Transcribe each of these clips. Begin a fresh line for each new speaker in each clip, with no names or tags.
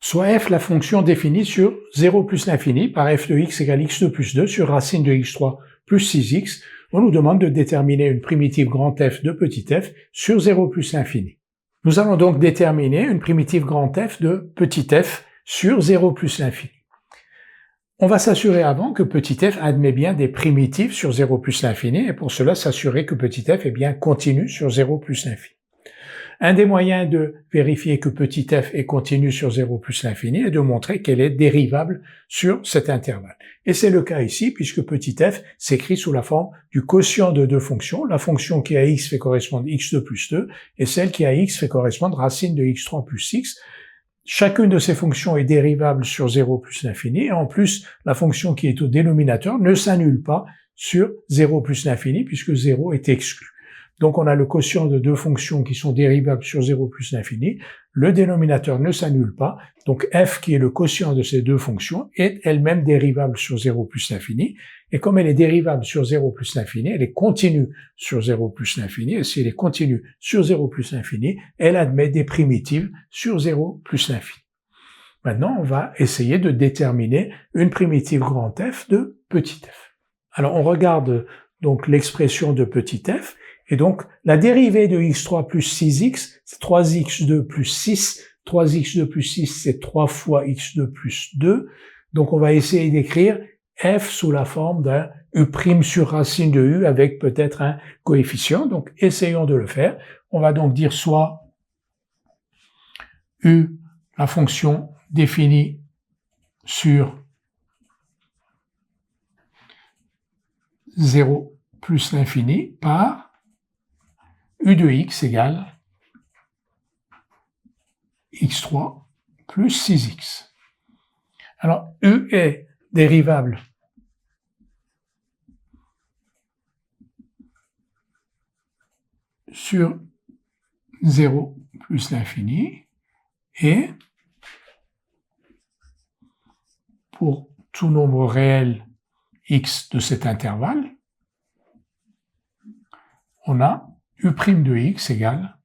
soit f la fonction définie sur 0 plus l'infini par f de x égale x2 plus 2 sur racine de x3 plus 6x, on nous demande de déterminer une primitive grand F de petit f sur 0 plus l'infini. Nous allons donc déterminer une primitive grand F de petit f sur 0 plus l'infini. On va s'assurer avant que petit f admet bien des primitives sur 0 plus l'infini, et pour cela s'assurer que petit f est bien continu sur 0 plus l'infini. Un des moyens de vérifier que petit f est continu sur 0 plus l'infini est de montrer qu'elle est dérivable sur cet intervalle. Et c'est le cas ici, puisque petit f s'écrit sous la forme du quotient de deux fonctions. La fonction qui a x fait correspondre x2 plus 2, et celle qui a x fait correspondre racine de x3 plus x. Chacune de ces fonctions est dérivable sur 0 plus l'infini, et en plus, la fonction qui est au dénominateur ne s'annule pas sur 0 plus l'infini, puisque 0 est exclu. Donc on a le quotient de deux fonctions qui sont dérivables sur 0 plus l'infini, le dénominateur ne s'annule pas, donc f qui est le quotient de ces deux fonctions est elle-même dérivable sur 0 plus l'infini, et comme elle est dérivable sur 0 plus l'infini, elle est continue sur 0 plus l'infini, et si elle est continue sur 0 plus l'infini, elle admet des primitives sur 0 plus l'infini. Maintenant, on va essayer de déterminer une primitive grand F de petit f. Alors on regarde donc l'expression de petit f, et donc, la dérivée de x3 plus 6x, c'est 3x2 plus 6. 3x2 plus 6, c'est 3 fois x2 plus 2. Donc, on va essayer d'écrire f sous la forme d'un u' sur racine de u avec peut-être un coefficient. Donc, essayons de le faire. On va donc dire soit u, la fonction définie sur 0 plus l'infini par u de x égale x3 plus 6x. Alors, u est dérivable sur 0 plus l'infini, et pour tout nombre réel x de cet intervalle, on a u' de x égale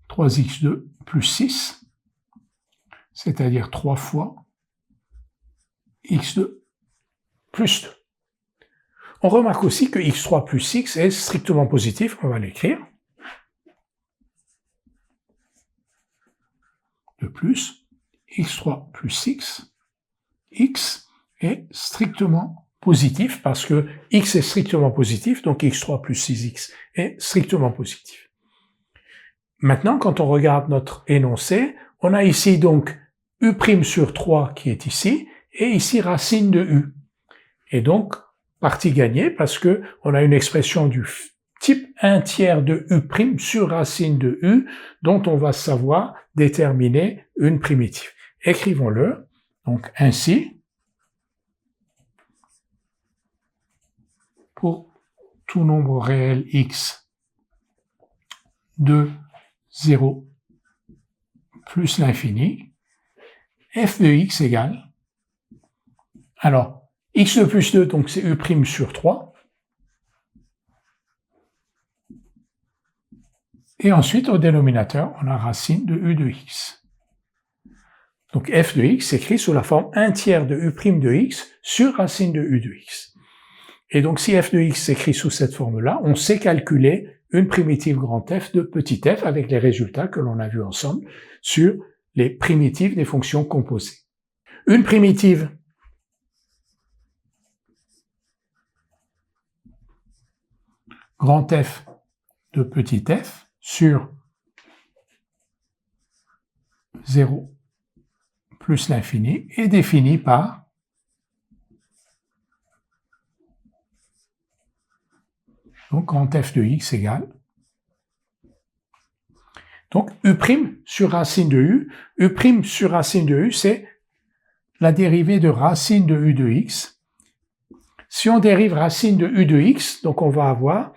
« 3x2 plus 6 », c'est-à-dire 3 fois x2 plus 2. On remarque aussi que x3 plus x est strictement positif, on va l'écrire. De plus, x3 plus x est strictement positif parce que x est strictement positif, donc x3 plus 6x est strictement positif. Maintenant, quand on regarde notre énoncé, on a ici donc u' sur 3 qui est ici, et ici racine de u. Et donc, partie gagnée parce que on a une expression du type 1/3 de u' sur racine de u, dont on va savoir déterminer une primitive. Écrivons-le, donc ainsi, pour tout nombre réel x de 0 plus l'infini, f de x égale, alors, x de plus 2, donc c'est u' sur 3, et ensuite au dénominateur, on a racine de u de x. Donc f de x s'écrit sous la forme 1/3 de u' de x sur racine de u de x. Et donc, si f de x s'écrit sous cette forme-là, on sait calculer une primitive grand F de petit f avec les résultats que l'on a vus ensemble sur les primitives des fonctions composées. Une primitive grand F de petit f sur 0 plus l'infini est définie par donc grand f de x égale, donc u' sur racine de u, u' sur racine de u, c'est la dérivée de racine de u de x. Si on dérive racine de u de x, donc on va avoir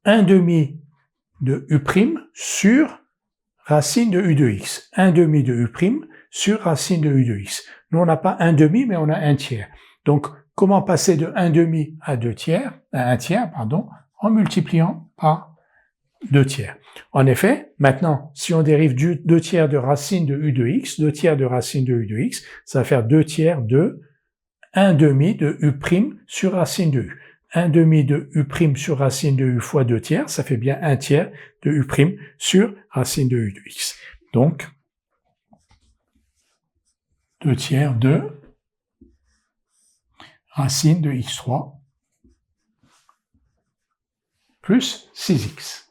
1/2 de u' sur racine de u de x. 1/2 de u' sur racine de u de x. Nous, on n'a pas 1/2, mais on a 1/3. Donc, comment passer de 1/2 à 1/3, en multipliant par 2 tiers. En effet, maintenant, si on dérive du 2 tiers de racine de u de x, 2 tiers de racine de u de x, ça va faire 2 tiers de 1 demi de u' sur racine de u. 1 demi de u' sur racine de u fois 2 tiers, ça fait bien 1 tiers de u' sur racine de u de x. Donc, 2 tiers de racine de x3 plus 6x.